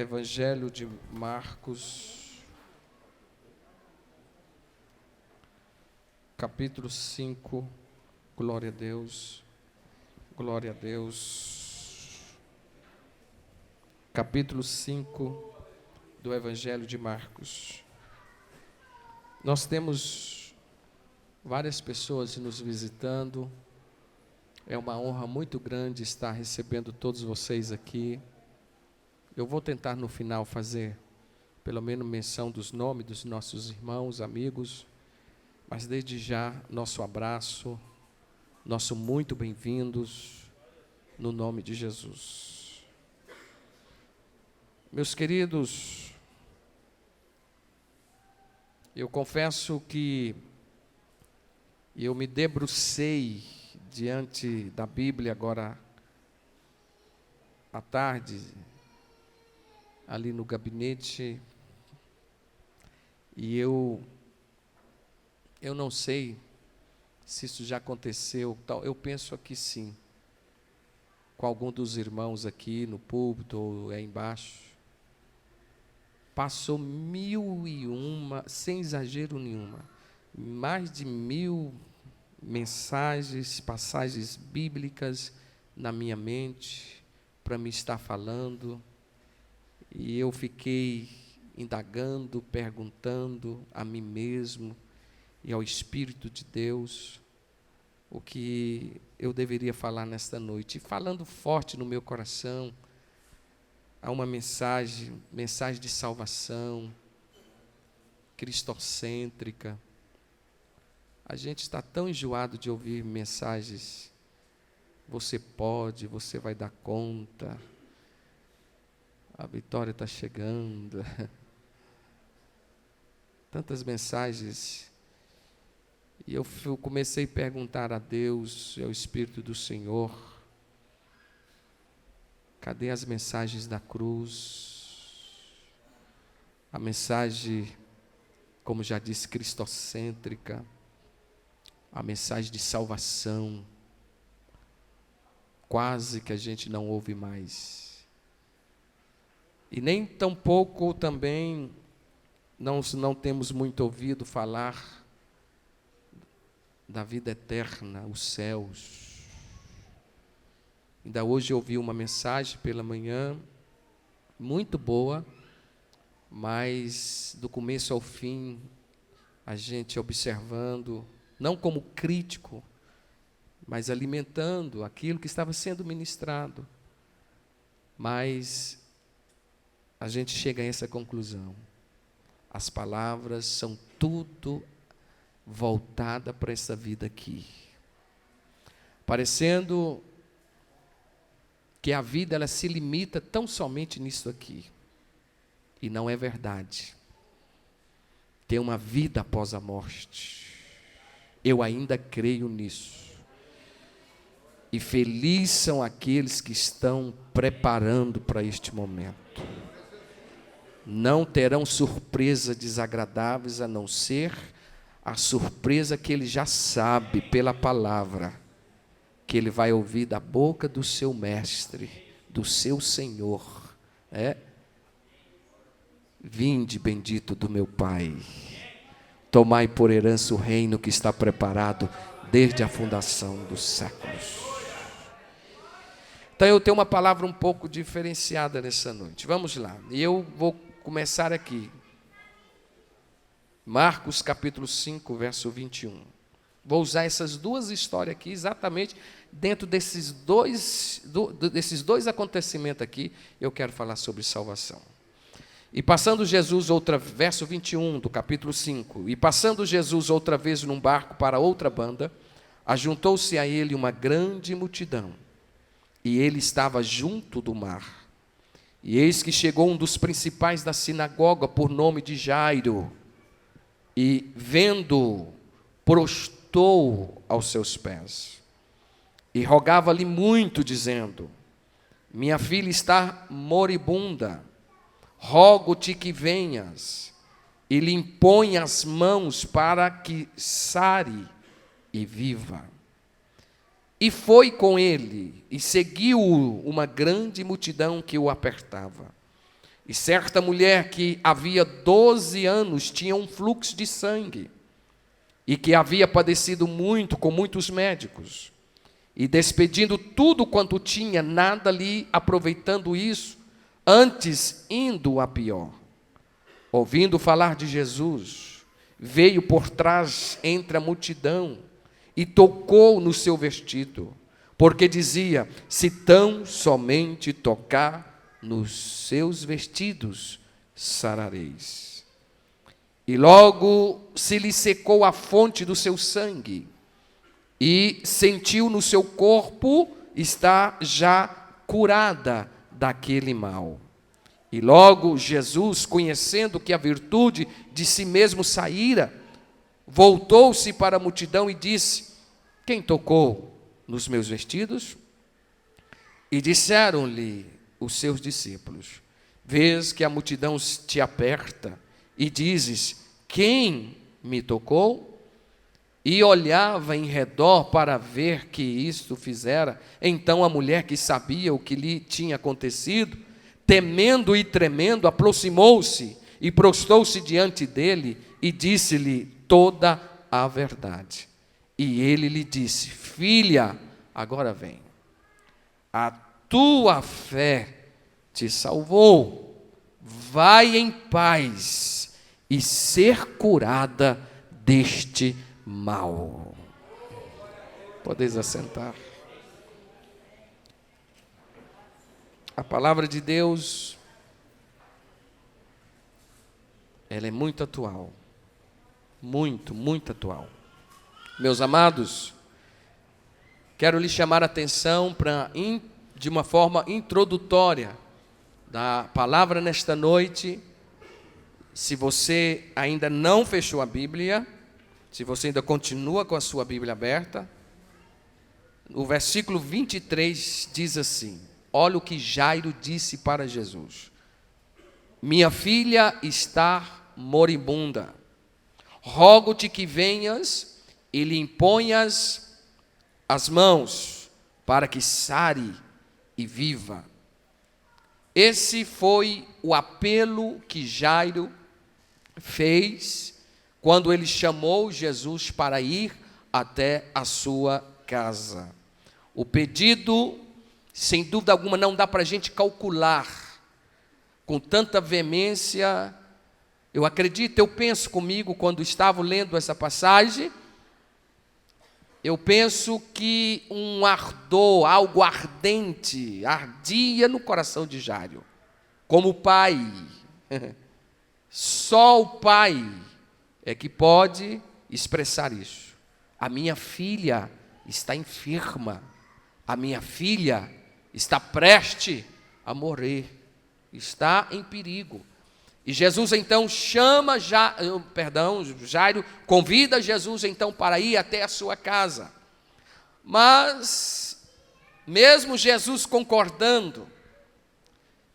Evangelho de Marcos, capítulo 5, glória a Deus, glória a Deus. Capítulo 5 do Evangelho de Marcos. Nós temos várias pessoas nos visitando, é uma honra muito grande estar recebendo todos vocês aqui. Eu vou tentar no final fazer pelo menos menção dos nomes dos nossos irmãos, amigos, mas desde já nosso abraço, nosso muito bem-vindos no nome de Jesus. Meus queridos, eu confesso que eu me debrucei diante da Bíblia agora à tarde, ali no gabinete, e eu não sei se isso já aconteceu, eu penso que sim, com algum dos irmãos aqui no púlpito ou embaixo. Passou 1001, sem exagero nenhuma, mais de 1000 mensagens, passagens bíblicas na minha mente, para me estar falando, e eu fiquei indagando, perguntando a mim mesmo e ao Espírito de Deus o que eu deveria falar nesta noite. E falando forte no meu coração, há uma mensagem de salvação, cristocêntrica. A gente está tão enjoado de ouvir mensagens, você pode, você vai dar conta, a vitória está chegando. Tantas mensagens. E eu comecei a perguntar a Deus, ao Espírito do Senhor, cadê as mensagens da cruz? A mensagem, como já disse, cristocêntrica, a mensagem de salvação, quase que a gente não ouve mais. E nem tampouco também não temos muito ouvido falar da vida eterna, os céus. Ainda hoje eu ouvi uma mensagem pela manhã, muito boa, mas do começo ao fim, a gente observando, não como crítico, mas alimentando aquilo que estava sendo ministrado. Mas a gente chega a essa conclusão: as palavras são tudo voltada para essa vida aqui, parecendo que a vida ela se limita tão somente nisso aqui, e não é verdade. Tem uma vida após a morte. Eu ainda creio nisso. E felizes são aqueles que estão preparando para este momento. Não terão surpresas desagradáveis, a não ser a surpresa que ele já sabe pela palavra, que ele vai ouvir da boca do seu mestre, do seu Senhor. Vinde, bendito do meu Pai, tomai por herança o reino que está preparado desde a fundação dos séculos. Então eu tenho uma palavra um pouco diferenciada nessa noite. Vamos lá, e eu vou começar aqui. Marcos capítulo 5, verso 21. Vou usar essas duas histórias aqui, exatamente dentro desses dois acontecimentos aqui, eu quero falar sobre salvação. E passando Jesus verso 21 do capítulo 5, e passando Jesus outra vez num barco para outra banda, ajuntou-se a ele uma grande multidão, e ele estava junto do mar. E eis que chegou um dos principais da sinagoga, por nome de Jairo, e vendo-o, prostrou aos seus pés, e rogava-lhe muito, dizendo: minha filha está moribunda, rogo-te que venhas, e lhe impõe as mãos para que sare e viva. E foi com ele, e seguiu-o uma grande multidão que o apertava. E certa mulher que havia 12 anos tinha um fluxo de sangue e que havia padecido muito com muitos médicos, e despedindo tudo quanto tinha, nada lhe aproveitando isso, antes indo a pior. Ouvindo falar de Jesus, veio por trás entre a multidão e tocou no seu vestido, porque dizia: se tão somente tocar nos seus vestidos, sarareis. E logo se lhe secou a fonte do seu sangue, e sentiu no seu corpo estar já curada daquele mal. E logo Jesus, conhecendo que a virtude de si mesmo saíra, voltou-se para a multidão e disse: quem tocou nos meus vestidos? E disseram-lhe os seus discípulos: vês que a multidão te aperta e dizes: quem me tocou? E olhava em redor para ver que isto fizera. Então a mulher, que sabia o que lhe tinha acontecido, temendo e tremendo, aproximou-se e prostou-se diante dele e disse-lhe toda a verdade. E ele lhe disse: filha, agora vem, a tua fé te salvou, vai em paz e ser curada deste mal. Podeis assentar. A palavra de Deus, ela é muito atual, muito atual. Meus amados, quero lhes chamar a atenção de uma forma introdutória da palavra nesta noite. Se você ainda não fechou a Bíblia, se você ainda continua com a sua Bíblia aberta, o versículo 23 diz assim: olha o que Jairo disse para Jesus: minha filha está moribunda, rogo-te que venhas e lhe imponhas as mãos, para que sare e viva. Esse foi o apelo que Jairo fez quando ele chamou Jesus para ir até a sua casa. O pedido, sem dúvida alguma, não dá para a gente calcular com tanta veemência. Eu acredito, eu penso comigo, quando estava lendo essa passagem, eu penso que um ardor, algo ardente, ardia no coração de Jairo. Como pai, só o pai é que pode expressar isso. A minha filha está enferma, a minha filha está prestes a morrer, está em perigo. E Jesus então Jairo convida Jesus então para ir até a sua casa. Mas, mesmo Jesus concordando,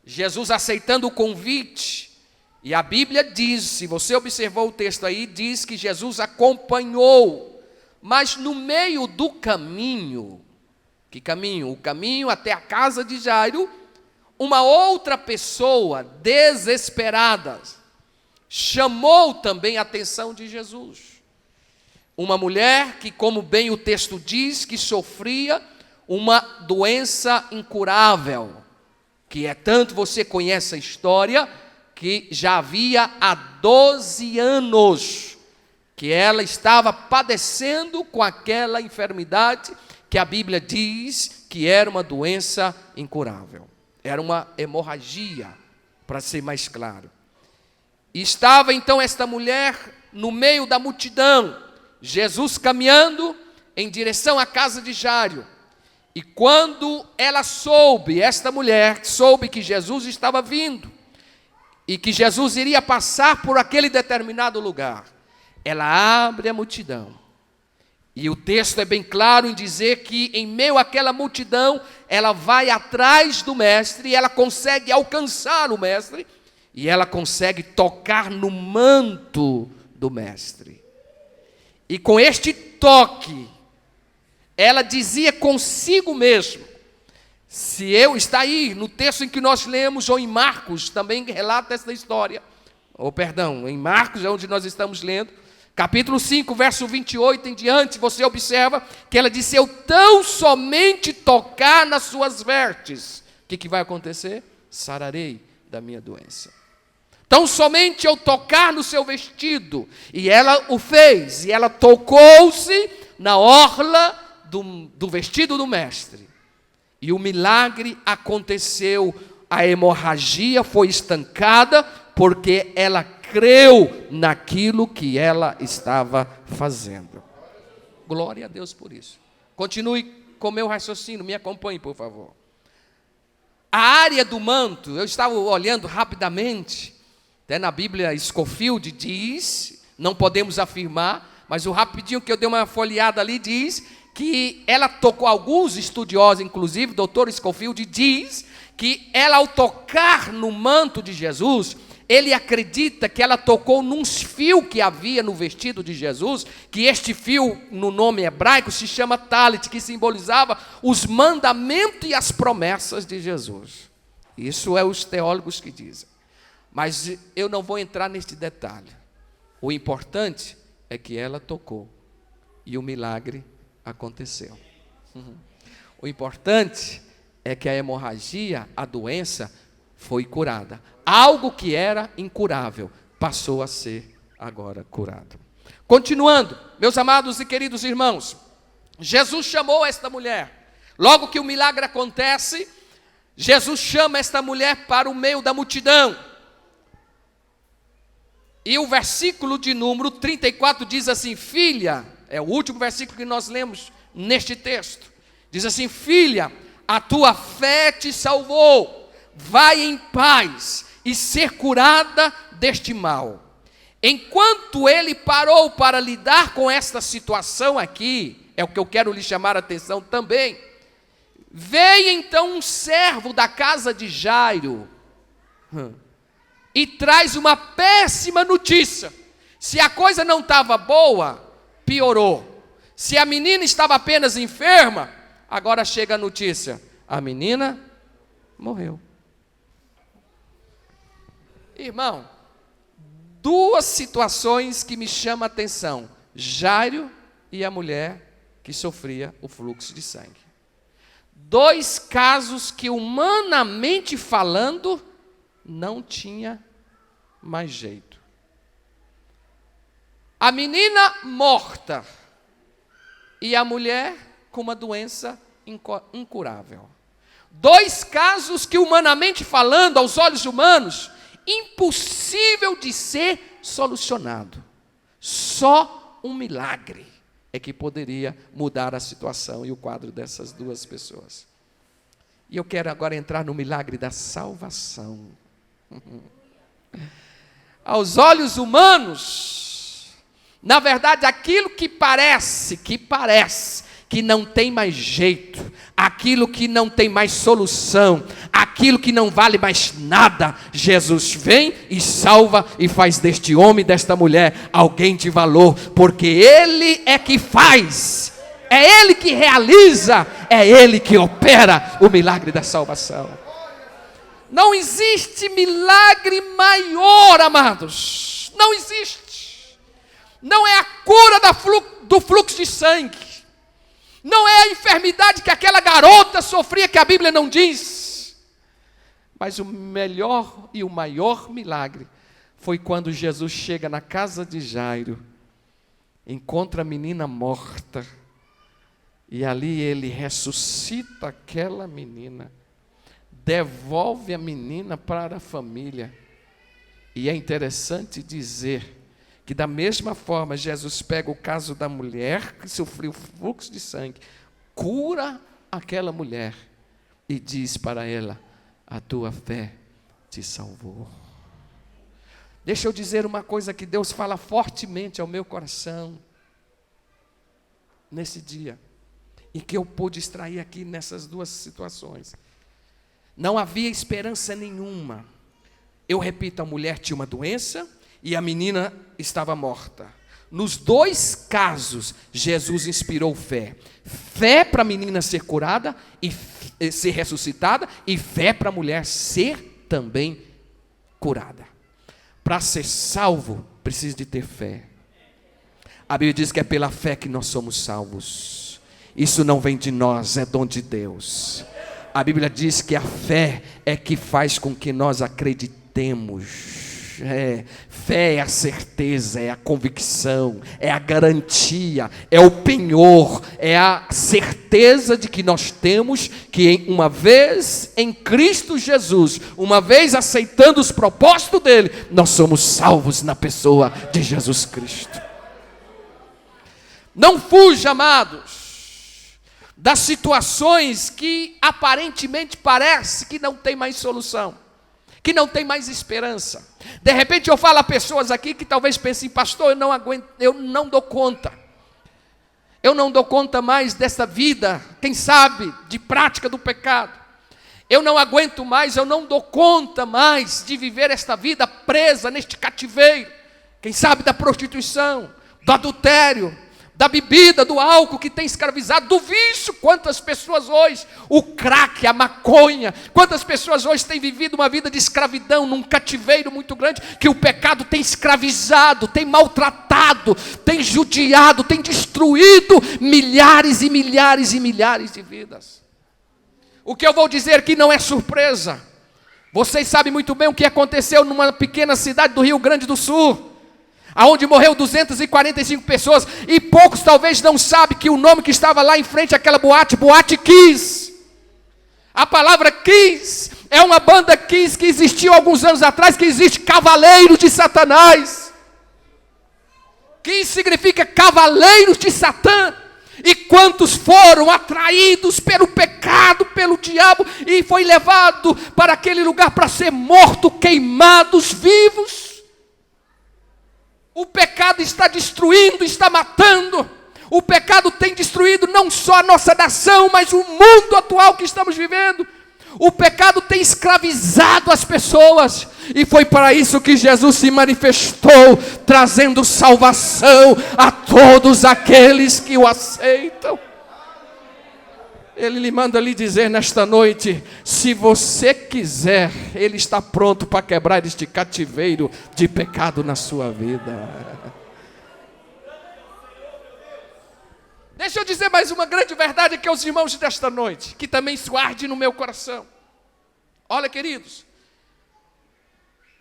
Jesus aceitando o convite, e a Bíblia diz, se você observou o texto aí, diz que Jesus acompanhou, mas no meio do caminho, que caminho? O caminho até a casa de Jairo, uma outra pessoa desesperada chamou também a atenção de Jesus. Uma mulher que, como bem o texto diz, que sofria uma doença incurável, que é tanto, você conhece a história, que já havia há 12 anos que ela estava padecendo com aquela enfermidade que a Bíblia diz que era uma doença incurável. Era uma hemorragia, para ser mais claro. E estava então esta mulher no meio da multidão, Jesus caminhando em direção à casa de Jairo. E quando ela esta mulher soube que Jesus estava vindo, e que Jesus iria passar por aquele determinado lugar, ela abre a multidão. E o texto é bem claro em dizer que, em meio àquela multidão, ela vai atrás do mestre, e ela consegue alcançar o mestre, e ela consegue tocar no manto do mestre. E com este toque, ela dizia consigo mesma: Se eu, está aí no texto em que nós lemos, ou em Marcos, também relata essa história. Em Marcos é onde nós estamos lendo. Capítulo 5, verso 28 em diante, você observa que ela disse: eu tão somente tocar nas suas vestes. O que vai acontecer? Sararei da minha doença. Tão somente eu tocar no seu vestido. E ela o fez, e ela tocou-se na orla do vestido do mestre. E o milagre aconteceu, a hemorragia foi estancada, porque ela creu naquilo que ela estava fazendo. Glória a Deus por isso. Continue com o meu raciocínio, me acompanhe, por favor. A área do manto, eu estava olhando rapidamente, até na Bíblia Scofield diz, não podemos afirmar, mas o rapidinho que eu dei uma folheada ali diz que ela tocou, alguns estudiosos, inclusive, o doutor Scofield diz que ela, ao tocar no manto de Jesus, ele acredita que ela tocou num fio que havia no vestido de Jesus, que este fio, no nome hebraico, se chama talit, que simbolizava os mandamentos e as promessas de Jesus. Isso é os teólogos que dizem. Mas eu não vou entrar neste detalhe. O importante é que ela tocou e o milagre aconteceu. O importante é que a hemorragia, a doença, foi curada. Algo que era incurável passou a ser agora curado. Continuando, meus amados e queridos irmãos, Jesus chamou esta mulher. Logo que o milagre acontece, Jesus chama esta mulher para o meio da multidão. E o versículo de número 34 diz assim: filha, é o último versículo que nós lemos neste texto. Diz assim: filha, a tua fé te salvou, vai em paz e ser curada deste mal. Enquanto ele parou para lidar com esta situação aqui, é o que eu quero lhe chamar a atenção também, veio então um servo da casa de Jairo, e traz uma péssima notícia. Se a coisa não estava boa, piorou. Se a menina estava apenas enferma, agora chega a notícia: a menina morreu. Irmão, duas situações que me chamam a atenção: Jairo e a mulher que sofria o fluxo de sangue. Dois casos que, humanamente falando, não tinha mais jeito. A menina morta e a mulher com uma doença incurável. Dois casos que, humanamente falando, aos olhos humanos, impossível de ser solucionado. Só um milagre é que poderia mudar a situação e o quadro dessas duas pessoas. E eu quero agora entrar no milagre da salvação. Aos olhos humanos, na verdade, aquilo que parece que não tem mais jeito, aquilo que não tem mais solução, aquilo que não vale mais nada, Jesus vem e salva e faz deste homem e desta mulher alguém de valor, porque Ele é que faz, é Ele que realiza, é Ele que opera o milagre da salvação. Não existe milagre maior, amados, não existe. Não é a cura do fluxo de sangue, não é a enfermidade que aquela garota sofria, que a Bíblia não diz. Mas o melhor e o maior milagre foi quando Jesus chega na casa de Jairo, encontra a menina morta, e ali ele ressuscita aquela menina, devolve a menina para a família. E é interessante dizer que, da mesma forma, Jesus pega o caso da mulher que sofreu fluxo de sangue, cura aquela mulher e diz para ela: a tua fé te salvou. Deixa eu dizer uma coisa que Deus fala fortemente ao meu coração nesse dia, e que eu pude extrair aqui nessas duas situações. Não havia esperança nenhuma. Eu repito, a mulher tinha uma doença e a menina estava morta. Nos dois casos, Jesus inspirou fé. Fé para a menina ser curada e ser ressuscitada, e fé para a mulher ser também curada. Para ser salvo, precisa de ter fé. A Bíblia diz que é pela fé que nós somos salvos. Isso não vem de nós, é dom de Deus. A Bíblia diz que a fé é que faz com que nós acreditemos. Fé é a certeza, é a convicção, é a garantia, é o penhor, é a certeza de que nós temos que uma vez em Cristo Jesus, uma vez aceitando os propósitos dele, nós somos salvos na pessoa de Jesus Cristo. Não fuja, amados, das situações que aparentemente parece que não tem mais solução, que não tem mais esperança. De repente eu falo a pessoas aqui que talvez pensem, pastor, eu não aguento, eu não dou conta. Eu não dou conta mais dessa vida, quem sabe, de prática do pecado. Eu não aguento mais, eu não dou conta mais de viver esta vida presa neste cativeiro. Quem sabe da prostituição, do adultério, da bebida, do álcool que tem escravizado, do vício. Quantas pessoas hoje, o crack, a maconha, quantas pessoas hoje têm vivido uma vida de escravidão, num cativeiro muito grande, que o pecado tem escravizado, tem maltratado, tem judiado, tem destruído milhares e milhares e milhares de vidas. O que eu vou dizer aqui não é surpresa. Vocês sabem muito bem o que aconteceu numa pequena cidade do Rio Grande do Sul, aonde morreu 245 pessoas, e poucos talvez não sabem que o nome que estava lá em frente àquela boate, Boate Kiss. A palavra Kiss é uma banda Kiss que existiu alguns anos atrás, que existe Cavaleiros de Satanás. Kiss significa Cavaleiros de Satã. E quantos foram atraídos pelo pecado, pelo diabo, e foi levado para aquele lugar para ser morto, queimados vivos. O pecado está destruindo, está matando. O pecado tem destruído não só a nossa nação, mas o mundo atual que estamos vivendo. O pecado tem escravizado as pessoas. E foi para isso que Jesus se manifestou, trazendo salvação a todos aqueles que o aceitam. Ele lhe manda lhe dizer nesta noite, se você quiser, Ele está pronto para quebrar este cativeiro de pecado na sua vida. Deixa eu dizer mais uma grande verdade aqui aos irmãos desta noite, que também isso arde no meu coração. Olha, queridos,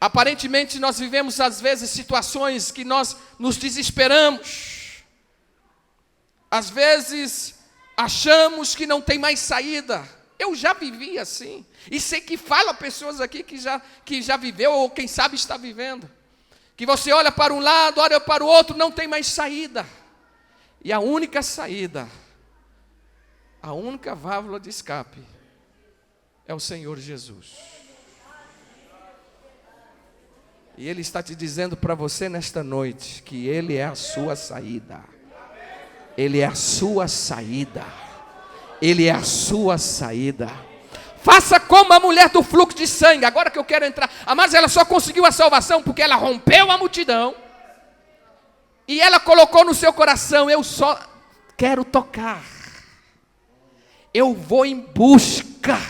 aparentemente nós vivemos às vezes situações que nós nos desesperamos. Às vezes achamos que não tem mais saída. Eu já vivi assim. E sei que fala pessoas aqui que já viveu, ou quem sabe está vivendo. Que você olha para um lado, olha para o outro, não tem mais saída. E a única saída, a única válvula de escape, é o Senhor Jesus. E Ele está te dizendo para você nesta noite, que Ele é a sua saída. Ele é a sua saída. Ele é a sua saída. Faça como a mulher do fluxo de sangue. Agora que eu quero entrar. Mas ela só conseguiu a salvação porque ela rompeu a multidão. E ela colocou no seu coração, eu só quero tocar. Eu vou em busca.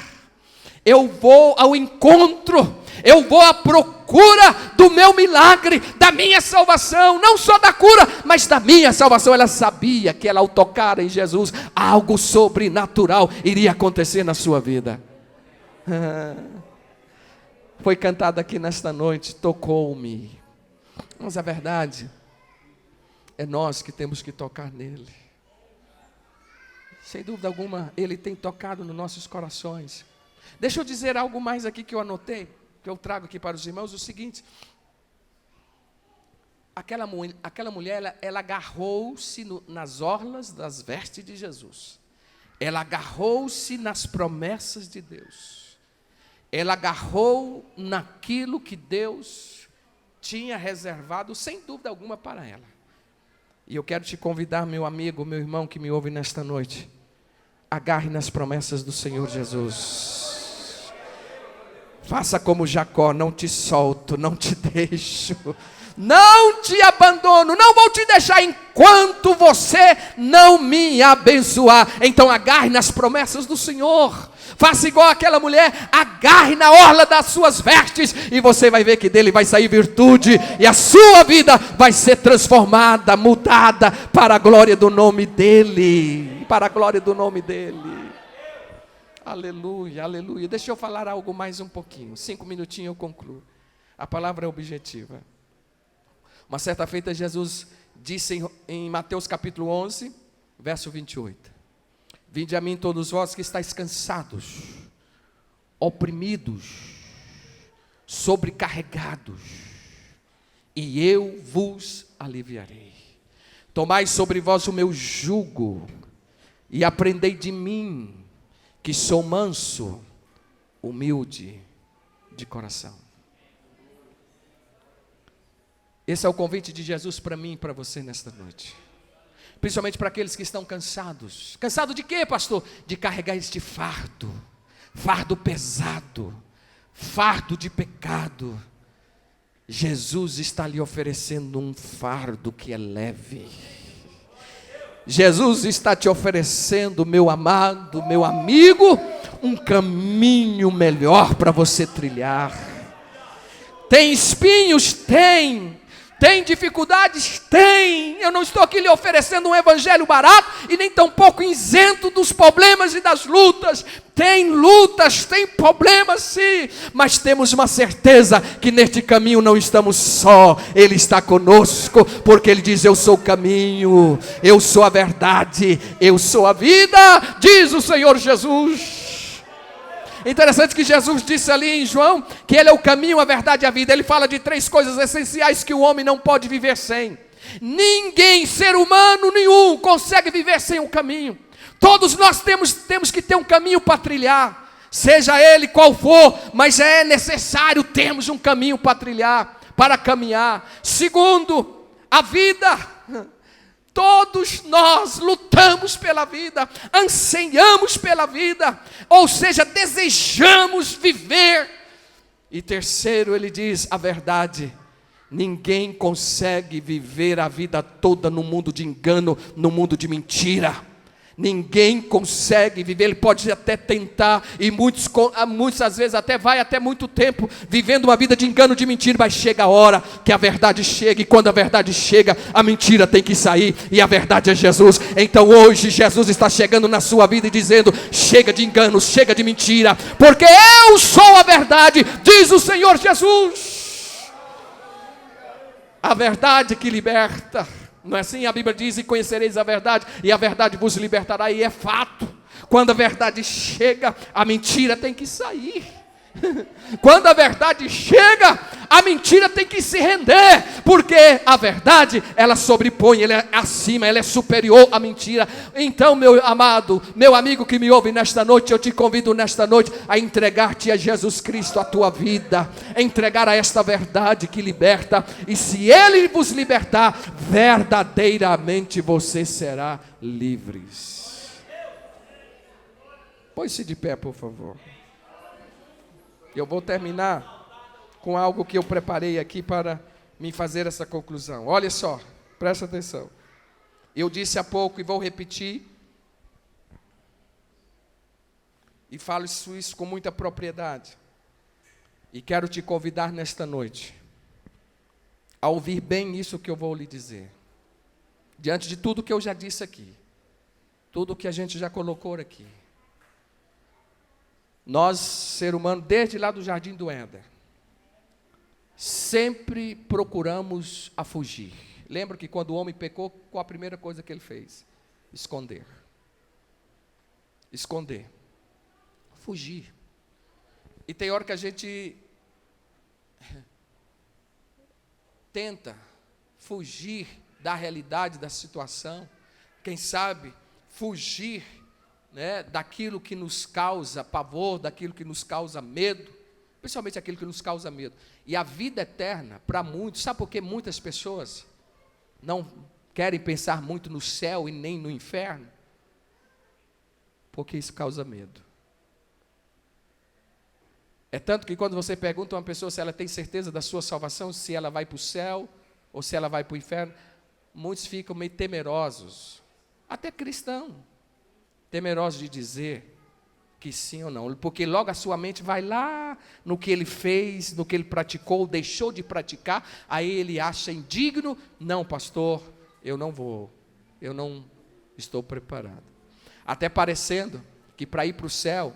Eu vou ao encontro. Eu vou à procura do meu milagre, da minha salvação, não só da cura, mas da minha salvação. Ela sabia que ela, ao tocar em Jesus, algo sobrenatural iria acontecer na sua vida. Foi cantado aqui nesta noite, tocou-me. Mas a verdade é nós que temos que tocar nele. Sem dúvida alguma, Ele tem tocado nos nossos corações. Deixa eu dizer algo mais aqui que eu anotei, que eu trago aqui para os irmãos, o seguinte. Aquela mulher, ela agarrou-se nas orlas das vestes de Jesus. Ela agarrou-se nas promessas de Deus. Ela agarrou naquilo que Deus tinha reservado, sem dúvida alguma, para ela. E eu quero te convidar, meu amigo, meu irmão que me ouve nesta noite, agarre nas promessas do Senhor Jesus. Faça como Jacó, não te solto, não te deixo, não te abandono, não vou te deixar enquanto você não me abençoar. Então agarre nas promessas do Senhor. Faça igual aquela mulher, agarre na orla das suas vestes, e você vai ver que dele vai sair virtude, e a sua vida vai ser transformada, mudada, para a glória do nome dele, para a glória do nome dele. Aleluia, aleluia. Deixa eu falar algo mais um pouquinho, 5 minutinhos eu concluo. A palavra é objetiva. Uma certa feita Jesus disse em Mateus capítulo 11, verso 28. Vinde a mim todos vós que estáis cansados, oprimidos, sobrecarregados, e eu vos aliviarei. Tomai sobre vós o meu jugo, e aprendei de mim, que sou manso, humilde de coração. Esse é o convite de Jesus para mim e para você nesta noite. Principalmente para aqueles que estão cansados. Cansado de quê, pastor? De carregar este fardo. Fardo pesado. Fardo de pecado. Jesus está lhe oferecendo um fardo que é leve. Jesus está te oferecendo, meu amado, meu amigo, um caminho melhor para você trilhar. Tem espinhos? Tem. Tem dificuldades? Tem. Eu não estou aqui lhe oferecendo um evangelho barato e nem tampouco isento dos problemas e das lutas. Tem lutas, tem problemas sim, mas temos uma certeza que neste caminho não estamos só. Ele está conosco, porque Ele diz: eu sou o caminho, eu sou a verdade, eu sou a vida, diz o Senhor Jesus. Interessante que Jesus disse ali em João que Ele é o caminho, a verdade e a vida. Ele fala de 3 coisas essenciais que o homem não pode viver sem. Ninguém, ser humano nenhum, consegue viver sem um caminho. Todos nós temos que ter um caminho para trilhar, seja ele qual for, mas é necessário termos um caminho para trilhar, para caminhar. Segundo, a vida. Todos nós lutamos pela vida, anseiamos pela vida, ou seja, desejamos viver. E terceiro, ele diz a verdade. Ninguém consegue viver a vida toda no mundo de engano, no mundo de mentira. Ninguém consegue viver, ele pode até tentar, e muitas vezes até vai até muito tempo, vivendo uma vida de engano, de mentira, mas chega a hora que a verdade chega, e quando a verdade chega, a mentira tem que sair, e a verdade é Jesus. Então hoje Jesus está chegando na sua vida e dizendo: chega de engano, chega de mentira, porque eu sou a verdade, diz o Senhor Jesus. A verdade que liberta. Não é assim? A Bíblia diz: e conhecereis a verdade, e a verdade vos libertará. E é fato. Quando a verdade chega, a mentira tem que sair. Quando a verdade chega, a mentira tem que se render, porque a verdade, ela sobrepõe, ela é acima, ela é superior à mentira. Então, meu amado, meu amigo que me ouve nesta noite, eu te convido nesta noite a entregar-te a Jesus Cristo a tua vida, a entregar a esta verdade que liberta, e se Ele vos libertar, verdadeiramente você será livres. Põe-se de pé, por favor. Eu vou terminar com algo que eu preparei aqui para me fazer essa conclusão. Olha só, presta atenção. Eu disse há pouco e vou repetir, e falo isso com muita propriedade. E quero te convidar nesta noite a ouvir bem isso que eu vou lhe dizer. Diante de tudo que eu já disse aqui, tudo que a gente já colocou aqui. Nós, ser humano, desde lá do Jardim do Éden, sempre procuramos a fugir. Lembra que quando o homem pecou, qual a primeira coisa que ele fez? Esconder. Esconder. Fugir. E tem hora que a gente tenta fugir da realidade, da situação. Quem sabe fugir, né, daquilo que nos causa pavor, daquilo que nos causa medo, principalmente aquilo que nos causa medo. E a vida eterna, para muitos, sabe por que muitas pessoas não querem pensar muito no céu e nem no inferno? Porque isso causa medo. É tanto que quando você pergunta a uma pessoa se ela tem certeza da sua salvação, se ela vai para o céu ou se ela vai para o inferno, muitos ficam meio temerosos, até cristão, temerosos de dizer que sim ou não, porque logo a sua mente vai lá no que ele fez, no que ele praticou, deixou de praticar, aí ele acha indigno. Não, pastor, eu não vou, eu não estou preparado. Até parecendo que para ir para o céu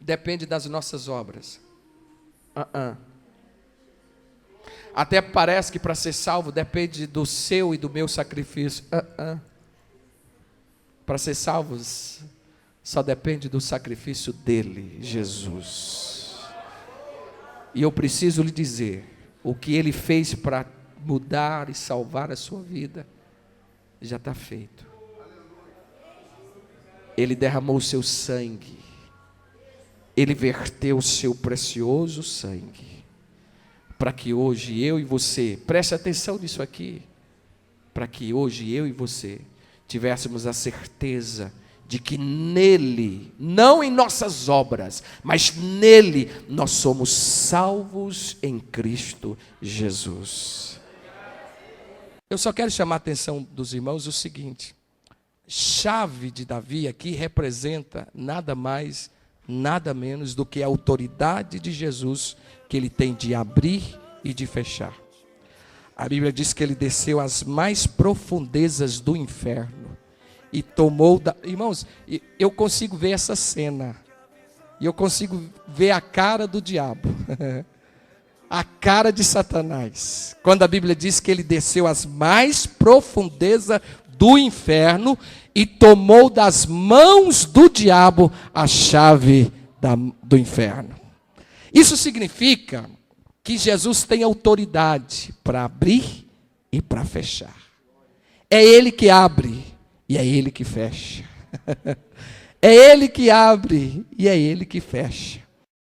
depende das nossas obras. Até parece que para ser salvo depende do seu e do meu sacrifício. Para ser salvos só depende do sacrifício dele, Jesus. E eu preciso lhe dizer, o que ele fez para mudar e salvar a sua vida, já está feito. Ele derramou o seu sangue, ele verteu o seu precioso sangue, para que hoje eu e você, preste atenção nisso aqui, para que hoje eu e você tivéssemos a certeza de que nele, não em nossas obras, mas nele, nós somos salvos em Cristo Jesus. Eu só quero chamar a atenção dos irmãos o seguinte: chave de Davi aqui representa nada mais, nada menos do que a autoridade de Jesus, que ele tem de abrir e de fechar. A Bíblia diz que ele desceu às mais profundezas do inferno e tomou... Irmãos, eu consigo ver essa cena. E eu consigo ver a cara do diabo. A cara de Satanás. Quando a Bíblia diz que ele desceu às mais profundezas do inferno e tomou das mãos do diabo a chave do inferno. Isso significa que Jesus tem autoridade para abrir e para fechar. É Ele que abre e é Ele que fecha. É Ele que abre e é Ele que fecha.